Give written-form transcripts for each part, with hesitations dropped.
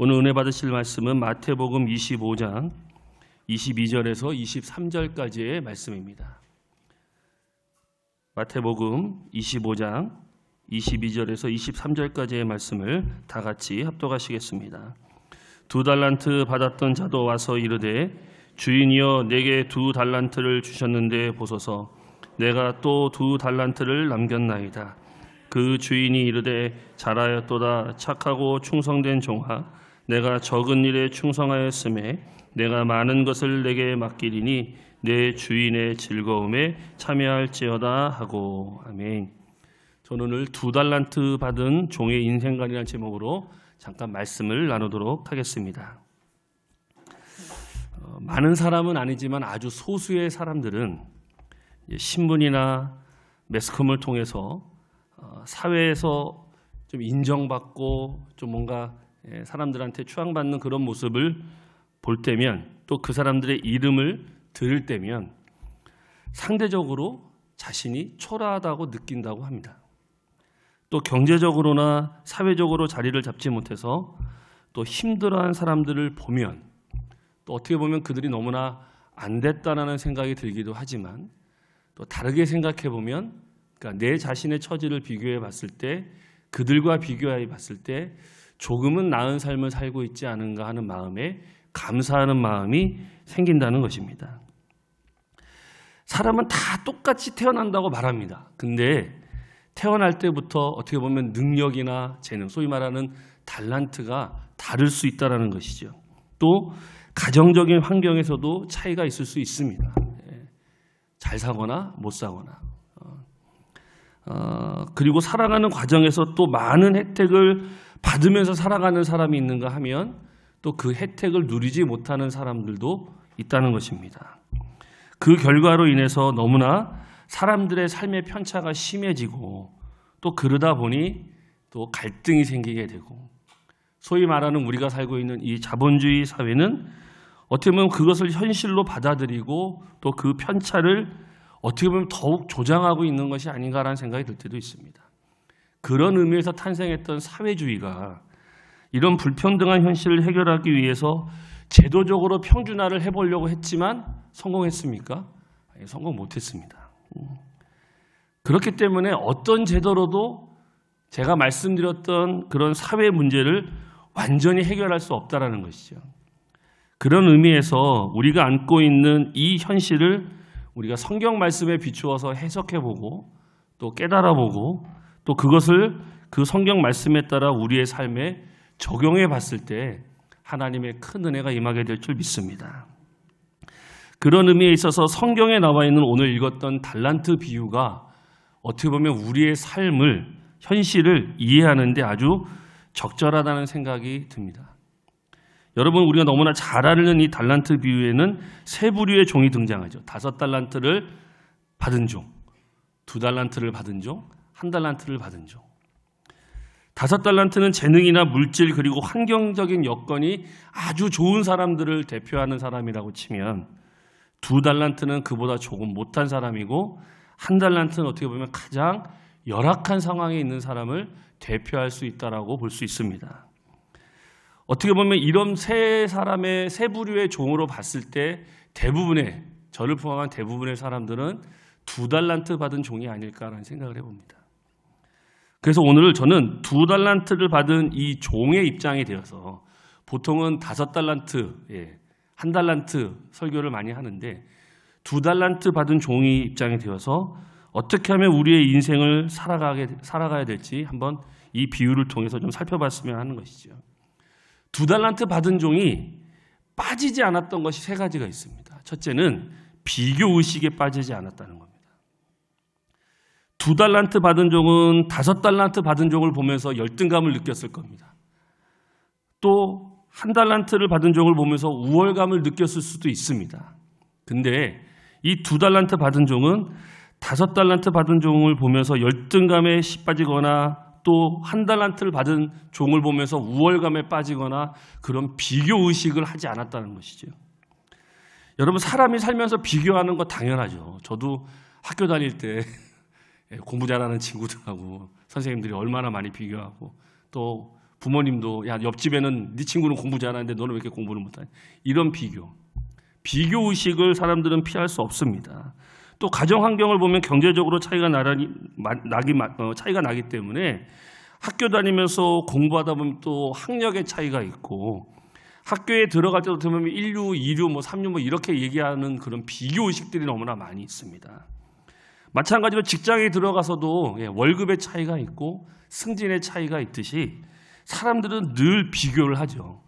오늘 은혜 받으실 말씀은 마태복음 25장 22절에서 23절까지의 말씀입니다. 마태복음 25장 22절에서 23절까지의 말씀을 다 같이 합독하시겠습니다. 2달란트 받았던 자도 와서 이르되 주인이여 내게 2달란트를 주셨는데 보소서 내가 또 2달란트를 남겼나이다. 그 주인이 이르되 잘하였도다 착하고 충성된 종아 내가 적은 일에 충성하였음에 내가 많은 것을 내게 맡기리니 내 주인의 즐거움에 참여할지어다 하고. 아멘. 저는 오늘 2달란트 받은 종의 인생관이라는 제목으로 잠깐 말씀을 나누도록 하겠습니다. 많은 사람은 아니지만 아주 소수의 사람들은 신문이나 매스컴을 통해서 사회에서 좀 인정받고 좀 뭔가 사람들한테 추앙받는 그런 모습을 볼 때면, 또 그 사람들의 이름을 들을 때면 상대적으로 자신이 초라하다고 느낀다고 합니다. 또 경제적으로나 사회적으로 자리를 잡지 못해서 또 힘들어한 사람들을 보면 또 어떻게 보면 그들이 너무나 안 됐다라는 생각이 들기도 하지만, 또 다르게 생각해 보면 그러니까 내 자신의 처지를 비교해 봤을 때 그들과 비교해 봤을 때 조금은 나은 삶을 살고 있지 않은가 하는 마음에 감사하는 마음이 생긴다는 것입니다. 사람은 다 똑같이 태어난다고 말합니다. 근데 태어날 때부터 어떻게 보면 능력이나 재능, 소위 말하는 달란트가 다를 수 있다는 것이죠. 또 가정적인 환경에서도 차이가 있을 수 있습니다. 잘 사거나 못 사거나. 그리고 살아가는 과정에서 또 많은 혜택을 받으면서 살아가는 사람이 있는가 하면 또 그 혜택을 누리지 못하는 사람들도 있다는 것입니다. 그 결과로 인해서 너무나 사람들의 삶의 편차가 심해지고 또 그러다 보니 또 갈등이 생기게 되고, 소위 말하는 우리가 살고 있는 이 자본주의 사회는 어떻게 보면 그것을 현실로 받아들이고 또 그 편차를 어떻게 보면 더욱 조장하고 있는 것이 아닌가라는 생각이 들 때도 있습니다. 그런 의미에서 탄생했던 사회주의가 이런 불평등한 현실을 해결하기 위해서 제도적으로 평준화를 해보려고 했지만 성공했습니까? 아니, 성공 못했습니다. 그렇기 때문에 어떤 제도로도 제가 말씀드렸던 그런 사회 문제를 완전히 해결할 수 없다라는 것이죠. 그런 의미에서 우리가 안고 있는 이 현실을 우리가 성경 말씀에 비추어서 해석해보고 또 깨달아보고 또 그것을 그 성경 말씀에 따라 우리의 삶에 적용해 봤을 때 하나님의 큰 은혜가 임하게 될 줄 믿습니다. 그런 의미에 있어서 성경에 나와 있는 오늘 읽었던 달란트 비유가 어떻게 보면 우리의 삶을, 현실을 이해하는 데 아주 적절하다는 생각이 듭니다. 여러분, 우리가 너무나 잘 아는 이 달란트 비유에는 세 부류의 종이 등장하죠. 5달란트를 받은 종, 2달란트를 받은 종, 1달란트를 받은 종. 5달란트는 재능이나 물질 그리고 환경적인 여건이 아주 좋은 사람들을 대표하는 사람이라고 치면, 2달란트는 그보다 조금 못한 사람이고 1달란트는 어떻게 보면 가장 열악한 상황에 있는 사람을 대표할 수 있다라고 볼 수 있습니다. 어떻게 보면 이런 세 사람의 세 부류의 종으로 봤을 때 대부분의, 저를 포함한 대부분의 사람들은 2달란트 받은 종이 아닐까라는 생각을 해봅니다. 그래서 오늘 저는 2달란트를 받은 이 종의 입장이 되어서, 보통은 5달란트, 1달란트 설교를 많이 하는데 2달란트 받은 종의 입장이 되어서 어떻게 하면 우리의 인생을 살아가야 될지 한번 이 비유를 통해서 좀 살펴봤으면 하는 것이죠. 2달란트 받은 종이 빠지지 않았던 것이 세 가지가 있습니다. 첫째는 비교 의식에 빠지지 않았다는 겁니다. 2달란트 받은 종은 5달란트 받은 종을 보면서 열등감을 느꼈을 겁니다. 또 1달란트를 받은 종을 보면서 우월감을 느꼈을 수도 있습니다. 근데 이 2달란트 받은 종은 5달란트 받은 종을 보면서 열등감에 빠지거나 또 1달란트를 받은 종을 보면서 우월감에 빠지거나 그런 비교의식을 하지 않았다는 것이죠. 여러분, 사람이 살면서 비교하는 거 당연하죠. 저도 학교 다닐 때 공부 잘하는 친구들하고 선생님들이 얼마나 많이 비교하고 또 부모님도 야, 옆집에는 네 친구는 공부 잘하는데 너는 왜 이렇게 공부를 못하냐. 이런 비교 의식을 사람들은 피할 수 없습니다. 또 가정 환경을 보면 경제적으로 차이가 나기 때문에 학교 다니면서 공부하다 보면 또 학력의 차이가 있고 학교에 들어갈 때도 보면 1류, 2류, 3류 이렇게 얘기하는 그런 비교 의식들이 너무나 많이 있습니다. 마찬가지로 직장에 들어가서도 월급의 차이가 있고 승진의 차이가 있듯이 사람들은 늘 비교를 하죠.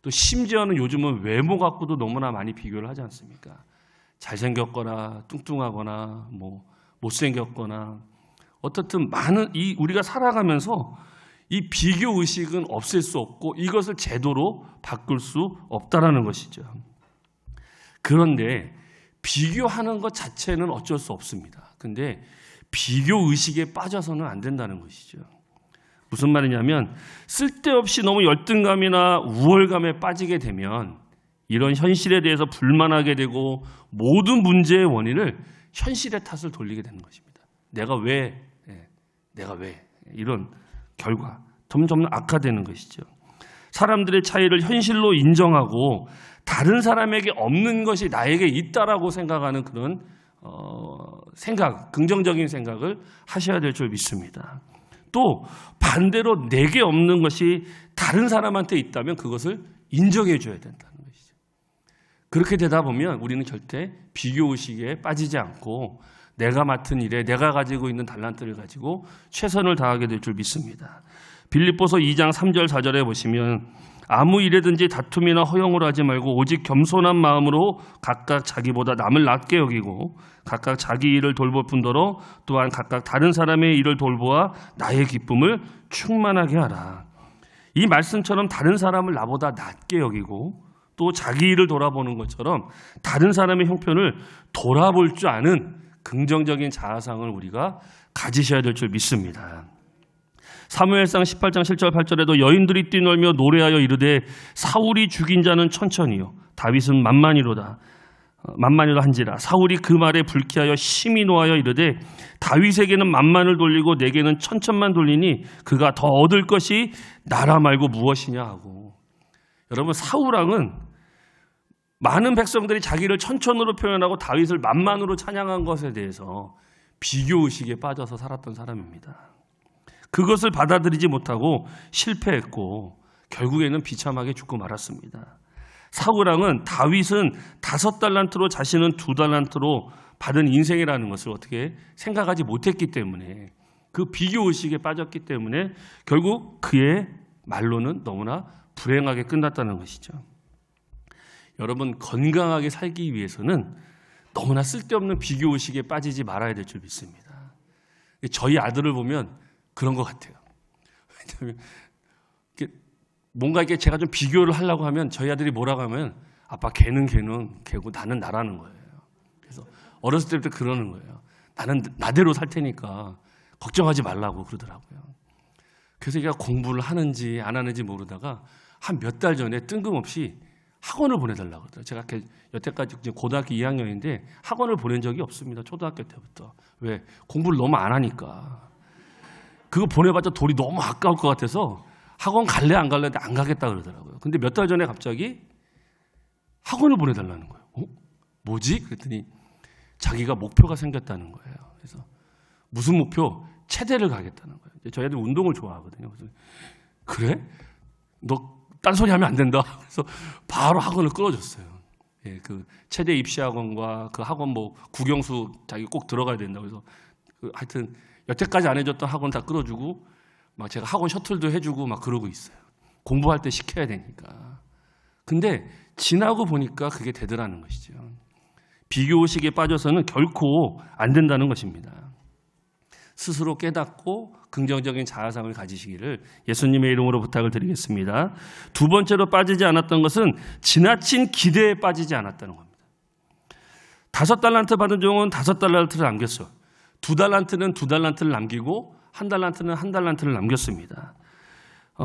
또 심지어는 요즘은 외모 갖고도 너무나 많이 비교를 하지 않습니까? 잘생겼거나 뚱뚱하거나 못생겼거나 어떻든 많은 우리가 살아가면서 이 비교 의식은 없앨 수 없고 이것을 제도로 바꿀 수 없다라는 것이죠. 그런데 비교하는 것 자체는 어쩔 수 없습니다. 근데 비교 의식에 빠져서는 안 된다는 것이죠. 무슨 말이냐면 쓸데없이 너무 열등감이나 우월감에 빠지게 되면 이런 현실에 대해서 불만하게 되고 모든 문제의 원인을 현실의 탓을 돌리게 되는 것입니다. 내가 왜 이런 결과 점점 악화되는 것이죠. 사람들의 차이를 현실로 인정하고 다른 사람에게 없는 것이 나에게 있다라고 생각하는 그런 긍정적인 생각을 하셔야 될 줄 믿습니다. 또 반대로 내게 없는 것이 다른 사람한테 있다면 그것을 인정해 줘야 된다는 것이죠. 그렇게 되다 보면 우리는 절대 비교의식에 빠지지 않고 내가 맡은 일에 내가 가지고 있는 달란트를 가지고 최선을 다하게 될 줄 믿습니다. 빌립보서 2장 3절 4절에 보시면 아무 일에든지 다툼이나 허용을 하지 말고 오직 겸손한 마음으로 각각 자기보다 남을 낮게 여기고 각각 자기 일을 돌볼 뿐더러 또한 각각 다른 사람의 일을 돌보아 나의 기쁨을 충만하게 하라. 이 말씀처럼 다른 사람을 나보다 낮게 여기고 또 자기 일을 돌아보는 것처럼 다른 사람의 형편을 돌아볼 줄 아는 긍정적인 자아상을 우리가 가지셔야 될 줄 믿습니다. 사무엘상 18장 7절 8절에도 여인들이 뛰놀며 노래하여 이르되 사울이 죽인 자는 천천히요 다윗은 만만히로다 한지라. 사울이 그 말에 불쾌하여 심히 노하여 이르되 다윗에게는 만만을 돌리고 내게는 천천만 돌리니 그가 더 얻을 것이 나라 말고 무엇이냐 하고. 여러분, 사울왕은 많은 백성들이 자기를 천천으로 표현하고 다윗을 만만으로 찬양한 것에 대해서 비교의식에 빠져서 살았던 사람입니다. 그것을 받아들이지 못하고 실패했고 결국에는 비참하게 죽고 말았습니다. 사울왕은 다윗은 5달란트로 자신은 2달란트로 받은 인생이라는 것을 어떻게 생각하지 못했기 때문에 그 비교의식에 빠졌기 때문에 결국 그의 말로는 너무나 불행하게 끝났다는 것이죠. 여러분, 건강하게 살기 위해서는 너무나 쓸데없는 비교의식에 빠지지 말아야 될 줄 믿습니다. 저희 아들을 보면 그런 것 같아요. 왜냐하면 뭔가 이렇게 제가 좀 비교를 하려고 하면 저희 아들이 뭐라고 하면 아빠 걔는 걔고 나는 나라는 거예요. 그래서 어렸을 때부터 그러는 거예요. 나는 나대로 살 테니까 걱정하지 말라고 그러더라고요. 그래서 제가 공부를 하는지 안 하는지 모르다가 한 몇 달 전에 뜬금없이 학원을 보내달라고 그러더라고요. 제가 여태까지 고등학교 2학년인데 학원을 보낸 적이 없습니다. 초등학교 때부터. 왜? 공부를 너무 안 하니까. 그거 보내봤자 돈이 너무 아까울 것 같아서 학원 갈래 안 갈래 안 가겠다 그러더라고요. 근데 몇 달 전에 갑자기 학원을 보내달라는 거예요. 뭐지? 그랬더니 자기가 목표가 생겼다는 거예요. 그래서 무슨 목표? 체대를 가겠다는 거예요. 저희 애들 운동을 좋아하거든요. 그래서 그래? 너 딴소리 하면 안 된다. 그래서 바로 학원을 끌어줬어요. 예, 그 체대 입시학원과 그 학원 국영수 자기 꼭 들어가야 된다고 해서 하여튼 여태까지 안 해줬던 학원 다 끌어주고 막 제가 학원 셔틀도 해주고 막 그러고 있어요. 공부할 때 시켜야 되니까. 근데 지나고 보니까 그게 되더라는 것이죠. 비교의식에 빠져서는 결코 안 된다는 것입니다. 스스로 깨닫고 긍정적인 자아상을 가지시기를 예수님의 이름으로 부탁을 드리겠습니다. 두 번째로 빠지지 않았던 것은 지나친 기대에 빠지지 않았다는 겁니다. 5달란트 받은 종은 5달란트를 남겼어요. 2달란트는 2달란트를 남기고 1달란트는 1달란트를 남겼습니다.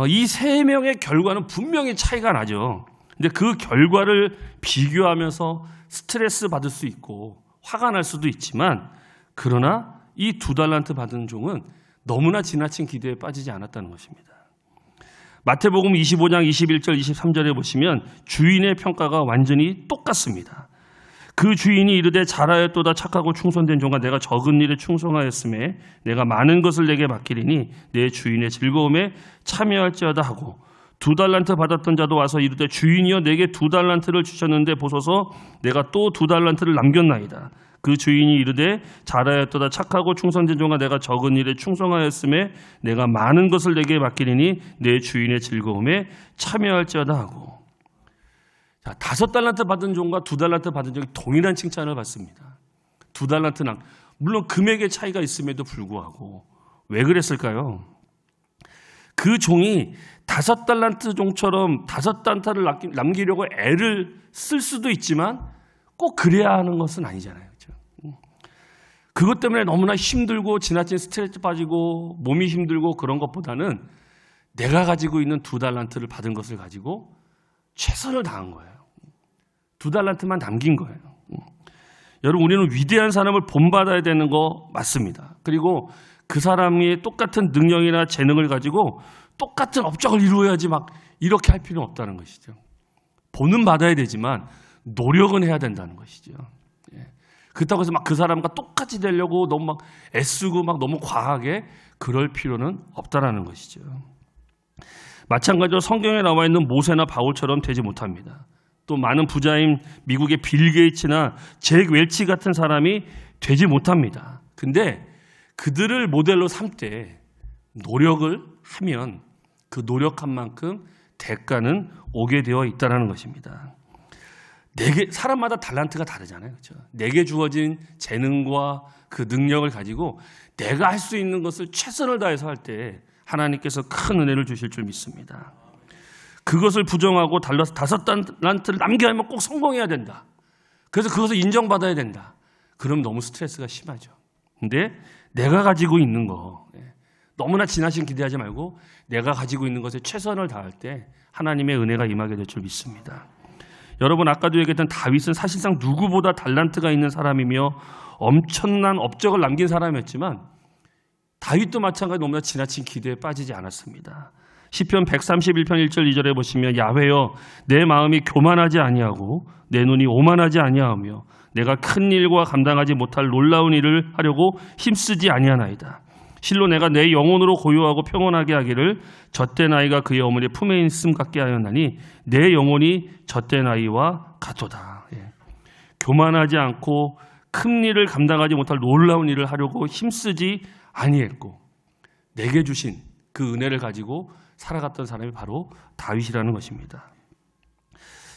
이 세 명의 결과는 분명히 차이가 나죠. 근데 그 결과를 비교하면서 스트레스 받을 수 있고 화가 날 수도 있지만 그러나 이 2달란트 받은 종은 너무나 지나친 기대에 빠지지 않았다는 것입니다. 마태복음 25장 21절 23절에 보시면 주인의 평가가 완전히 똑같습니다. 그 주인이 이르되 잘하였도다 착하고 충성된 종아 내가 적은 일에 충성하였음에 내가 많은 것을 내게 맡기리니 내 주인의 즐거움에 참여할지어다 하고 2달란트 받았던 자도 와서 이르되 주인이여 내게 2달란트를 주셨는데 보소서 내가 또 2달란트를 남겼나이다. 그 주인이 이르되 잘하였도다 착하고 충성된 종아 내가 적은 일에 충성하였음에 내가 많은 것을 내게 맡기리니 내 주인의 즐거움에 참여할지어다 하고. 자, 5달란트 받은 종과 2달란트 받은 종이 동일한 칭찬을 받습니다. 2달란트는 물론 금액의 차이가 있음에도 불구하고 왜 그랬을까요? 그 종이 5달란트 종처럼 5달란트를 남기려고 애를 쓸 수도 있지만 꼭 그래야 하는 것은 아니잖아요. 그렇죠? 그것 때문에 너무나 힘들고 지나친 스트레스 빠지고 몸이 힘들고 그런 것보다는 내가 가지고 있는 2달란트를 받은 것을 가지고 최선을 다한 거예요. 2달란트만 남긴 거예요. 여러분, 우리는 위대한 사람을 본받아야 되는 거 맞습니다. 그리고 그 사람이 똑같은 능력이나 재능을 가지고 똑같은 업적을 이루어야지 막 이렇게 할 필요는 없다는 것이죠. 본은 받아야 되지만 노력은 해야 된다는 것이죠. 그렇다고 해서 막 그 사람과 똑같이 되려고 너무 막 애쓰고 막 너무 과하게 그럴 필요는 없다라는 것이죠. 마찬가지로 성경에 나와 있는 모세나 바울처럼 되지 못합니다. 또 많은 부자인 미국의 빌 게이츠나 잭 웰치 같은 사람이 되지 못합니다. 근데 그들을 모델로 삼되 노력을 하면 그 노력한 만큼 대가는 오게 되어 있다는 것입니다. 사람마다 달란트가 다르잖아요. 그렇죠? 내게 주어진 재능과 그 능력을 가지고 내가 할 수 있는 것을 최선을 다해서 할 때 하나님께서 큰 은혜를 주실 줄 믿습니다. 그것을 부정하고 5달란트를 남겨야 하면 꼭 성공해야 된다. 그래서 그것을 인정받아야 된다. 그럼 너무 스트레스가 심하죠. 근데 내가 가지고 있는 거 너무나 지나친 기대하지 말고 내가 가지고 있는 것에 최선을 다할 때 하나님의 은혜가 임하게 될 줄 믿습니다. 여러분, 아까도 얘기했던 다윗은 사실상 누구보다 달란트가 있는 사람이며 엄청난 업적을 남긴 사람이었지만 다윗도 마찬가지로 너무나 지나친 기대에 빠지지 않았습니다. 시편 131편 1절 2절에 보시면 야훼여 내 마음이 교만하지 아니하고 내 눈이 오만하지 아니하며 내가 큰 일과 감당하지 못할 놀라운 일을 하려고 힘쓰지 아니하나이다. 실로 내가 내 영혼으로 고요하고 평온하게 하기를 젖된 아이가 그의 어머니 품에 있음 같게 하였나니 내 영혼이 젖된 아이와 같도다. 교만하지 않고 큰 일을 감당하지 못할 놀라운 일을 하려고 힘쓰지 아니했고 내게 주신 그 은혜를 가지고 살아갔던 사람이 바로 다윗이라는 것입니다.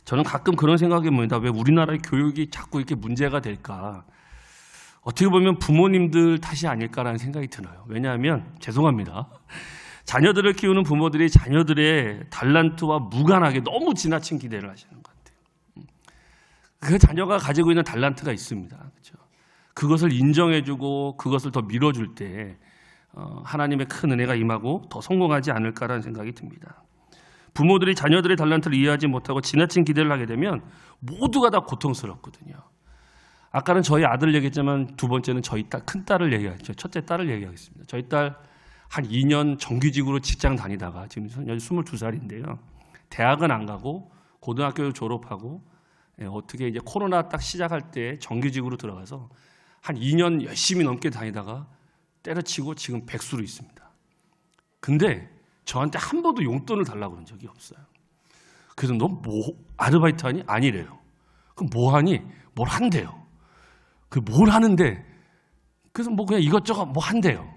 저는 가끔 그런 생각이 듭니다. 왜 우리나라의 교육이 자꾸 이렇게 문제가 될까? 어떻게 보면 부모님들 탓이 아닐까라는 생각이 들어요. 왜냐하면 죄송합니다. 자녀들을 키우는 부모들이 자녀들의 달란트와 무관하게 너무 지나친 기대를 하시는 것 같아요. 그 자녀가 가지고 있는 달란트가 있습니다. 그렇죠? 그것을 인정해주고 그것을 더 밀어줄 때 하나님의 큰 은혜가 임하고 더 성공하지 않을까라는 생각이 듭니다. 부모들이 자녀들의 달란트를 이해하지 못하고 지나친 기대를 하게 되면 모두가 다 고통스럽거든요. 아까는 저희 아들 얘기했지만 두 번째는 저희 딸, 큰 딸을 얘기하죠. 첫째 딸을 얘기하겠습니다. 저희 딸 한 2년 정규직으로 직장 다니다가 지금 22살인데요. 대학은 안 가고 고등학교 졸업하고 어떻게 이제 코로나 딱 시작할 때 정규직으로 들어가서 한 2년 열심히 넘게 다니다가 때려치고 지금 백수로 있습니다. 근데 저한테 한 번도 용돈을 달라고 그런 적이 없어요. 그래서 너 뭐 아르바이트 하니? 아니래요. 그럼 뭐 하니? 뭘 한대요. 그 뭘 하는데 그래서 뭐 그냥 이것저것 뭐 한대요.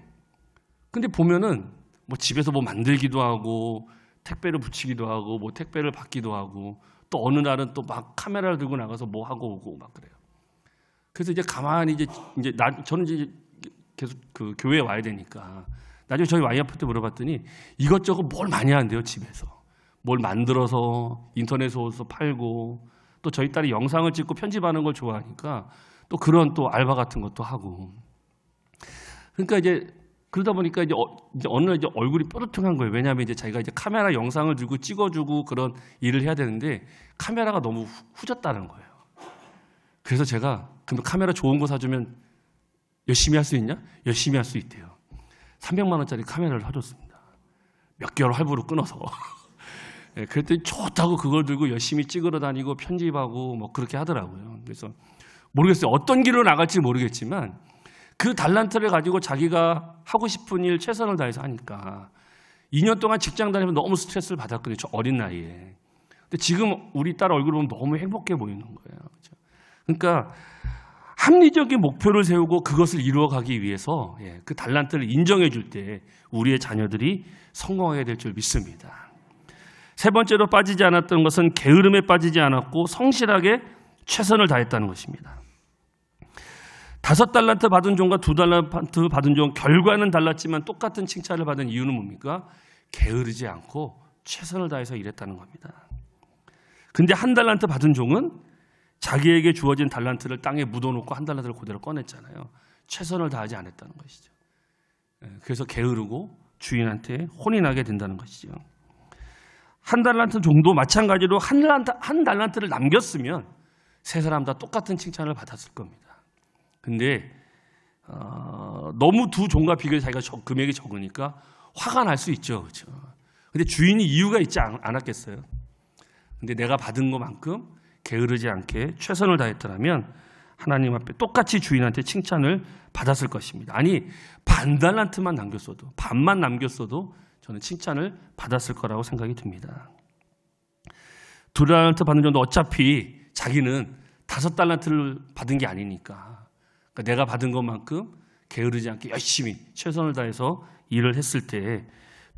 근데 보면은 뭐 집에서 뭐 만들기도 하고 택배를 붙이기도 하고 뭐 택배를 받기도 하고 또 어느 날은 또 막 카메라를 들고 나가서 뭐 하고 오고 막 그래요. 그래서 이제 가만히 이제 저는 이제 계속 그 교회에 와야 되니까 나중에 저희 와이프한테 물어봤더니 이것저것 뭘 많이 하는데요. 집에서 뭘 만들어서 인터넷에서 팔고 또 저희 딸이 영상을 찍고 편집하는 걸 좋아하니까 또 그런 또 알바 같은 것도 하고. 그러니까 이제 그러다 보니까 이제 어느 날 이제 얼굴이 뾰루퉁한 거예요. 왜냐하면 이제 자기가 이제 카메라 영상을 들고 찍어주고 그런 일을 해야 되는데 카메라가 너무 후졌다는 거예요. 그래서 제가 그럼 카메라 좋은 거 사주면 열심히 할 수 있냐? 열심히 할 수 있대요. 300만 원짜리 카메라를 사줬습니다. 몇 개월 할부로 끊어서. 그랬더니 좋다고 그걸 들고 열심히 찍으러 다니고 편집하고 뭐 그렇게 하더라고요. 그래서 모르겠어요. 어떤 길로 나갈지 모르겠지만 그 달란트를 가지고 자기가 하고 싶은 일 최선을 다해서 하니까 2년 동안 직장 다니면서 너무 스트레스를 받았거든요. 저 어린 나이에. 근데 지금 우리 딸 얼굴 보면 너무 행복해 보이는 거예요. 그러니까 합리적인 목표를 세우고 그것을 이루어가기 위해서 그 달란트를 인정해 줄 때 우리의 자녀들이 성공하게 될 줄 믿습니다. 세 번째로 빠지지 않았던 것은 게으름에 빠지지 않았고 성실하게 최선을 다했다는 것입니다. 5달란트 받은 종과 2달란트 받은 종 결과는 달랐지만 똑같은 칭찬을 받은 이유는 뭡니까? 게으르지 않고 최선을 다해서 일했다는 겁니다. 근데 1달란트 받은 종은 자기에게 주어진 달란트를 땅에 묻어놓고 1달란트를 그대로 꺼냈잖아요. 최선을 다하지 않았다는 것이죠. 그래서 게으르고 주인한테 혼이 나게 된다는 것이죠. 1달란트 종도 마찬가지로 한 달란트를 남겼으면 세 사람 다 똑같은 칭찬을 받았을 겁니다. 근데 너무 두 종과 비교해서 자기가 금액이 적으니까 화가 날 수 있죠. 그렇죠? 근데 주인이 이유가 있지 않았겠어요? 근데 내가 받은 것만큼 게으르지 않게 최선을 다했더라면 하나님 앞에 똑같이 주인한테 칭찬을 받았을 것입니다. 아니 반달란트만 남겼어도 반만 남겼어도 저는 칭찬을 받았을 거라고 생각이 듭니다. 2달란트 받는 정도 어차피 자기는 5달란트를 받은 게 아니니까 그러니까 내가 받은 것만큼 게으르지 않게 열심히 최선을 다해서 일을 했을 때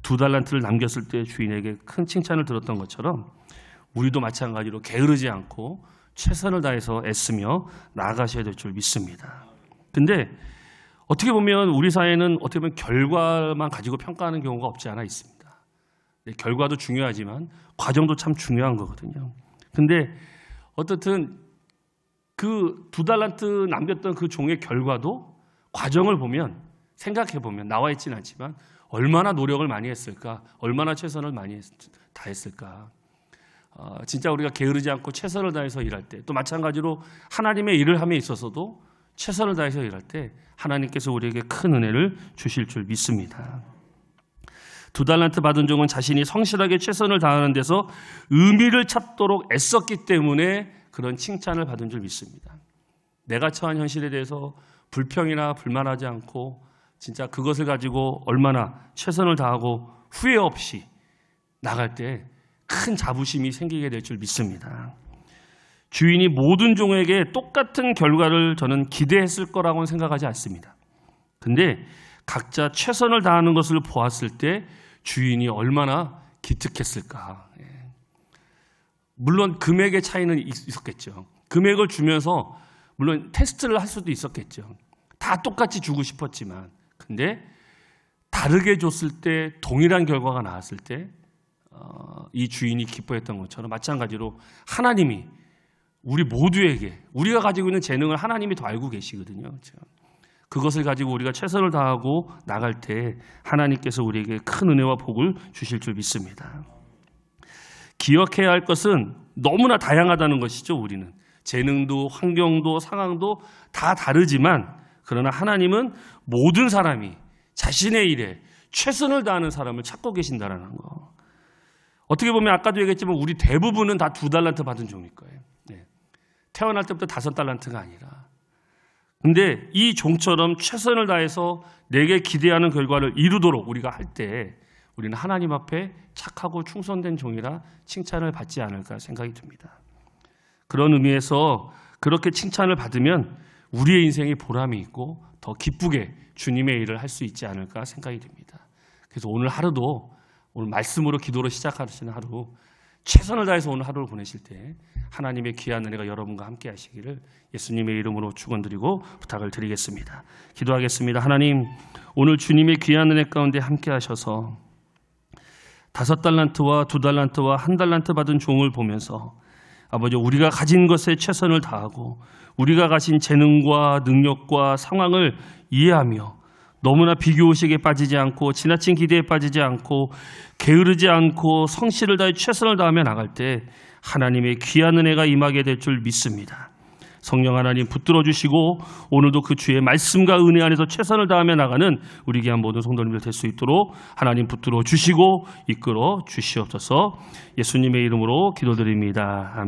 2달란트를 남겼을 때 주인에게 큰 칭찬을 들었던 것처럼 우리도 마찬가지로 게으르지 않고 최선을 다해서 애쓰며 나아가셔야 될 줄 믿습니다. 근데 어떻게 보면 우리 사회는 어떻게 보면 결과만 가지고 평가하는 경우가 없지 않아 있습니다. 결과도 중요하지만 과정도 참 중요한 거거든요. 근데 어떻든 그 2달란트 남겼던 그 종의 결과도 과정을 보면 생각해 보면 나와 있지는 않지만 얼마나 노력을 많이 했을까, 얼마나 최선을 많이 다했을까. 진짜 우리가 게으르지 않고 최선을 다해서 일할 때 또 마찬가지로 하나님의 일을 함에 있어서도 최선을 다해서 일할 때 하나님께서 우리에게 큰 은혜를 주실 줄 믿습니다. 2달란트 받은 종은 자신이 성실하게 최선을 다하는 데서 의미를 찾도록 애썼기 때문에 그런 칭찬을 받은 줄 믿습니다. 내가 처한 현실에 대해서 불평이나 불만하지 않고 진짜 그것을 가지고 얼마나 최선을 다하고 후회 없이 나갈 때 큰 자부심이 생기게 될 줄 믿습니다. 주인이 모든 종에게 똑같은 결과를 저는 기대했을 거라고는 생각하지 않습니다. 근데 각자 최선을 다하는 것을 보았을 때 주인이 얼마나 기특했을까. 물론 금액의 차이는 있었겠죠. 금액을 주면서 물론 테스트를 할 수도 있었겠죠. 다 똑같이 주고 싶었지만 근데 다르게 줬을 때 동일한 결과가 나왔을 때 이 주인이 기뻐했던 것처럼 마찬가지로 하나님이 우리 모두에게 우리가 가지고 있는 재능을 하나님이 더 알고 계시거든요. 그렇죠? 그것을 가지고 우리가 최선을 다하고 나갈 때 하나님께서 우리에게 큰 은혜와 복을 주실 줄 믿습니다. 기억해야 할 것은 너무나 다양하다는 것이죠. 우리는 재능도 환경도 상황도 다 다르지만 그러나 하나님은 모든 사람이 자신의 일에 최선을 다하는 사람을 찾고 계신다는 거. 어떻게 보면 아까도 얘기했지만 우리 대부분은 다 2달란트 받은 종일 거예요. 태어날 때부터 5달란트가 아니라. 근데 이 종처럼 최선을 다해서 내게 기대하는 결과를 이루도록 우리가 할 때 우리는 하나님 앞에 착하고 충성된 종이라 칭찬을 받지 않을까 생각이 듭니다. 그런 의미에서 그렇게 칭찬을 받으면 우리의 인생이 보람이 있고 더 기쁘게 주님의 일을 할 수 있지 않을까 생각이 듭니다. 그래서 오늘 하루도 오늘 말씀으로 기도로 시작하시는 하루 최선을 다해서 오늘 하루를 보내실 때 하나님의 귀한 은혜가 여러분과 함께 하시기를 예수님의 이름으로 축원드리고 부탁을 드리겠습니다. 기도하겠습니다. 하나님 오늘 주님의 귀한 은혜 가운데 함께 하셔서 5달란트와 2달란트와 1달란트 받은 종을 보면서 아버지 우리가 가진 것에 최선을 다하고 우리가 가진 재능과 능력과 상황을 이해하며 너무나 비교의식에 빠지지 않고 지나친 기대에 빠지지 않고 게으르지 않고 성실을 다해 최선을 다하며 나갈 때 하나님의 귀한 은혜가 임하게 될 줄 믿습니다. 성령 하나님 붙들어 주시고 오늘도 그 주의 말씀과 은혜 안에서 최선을 다하며 나가는 우리 귀한 모든 성도님들 될 수 있도록 하나님 붙들어 주시고 이끌어 주시옵소서. 예수님의 이름으로 기도드립니다. 아멘.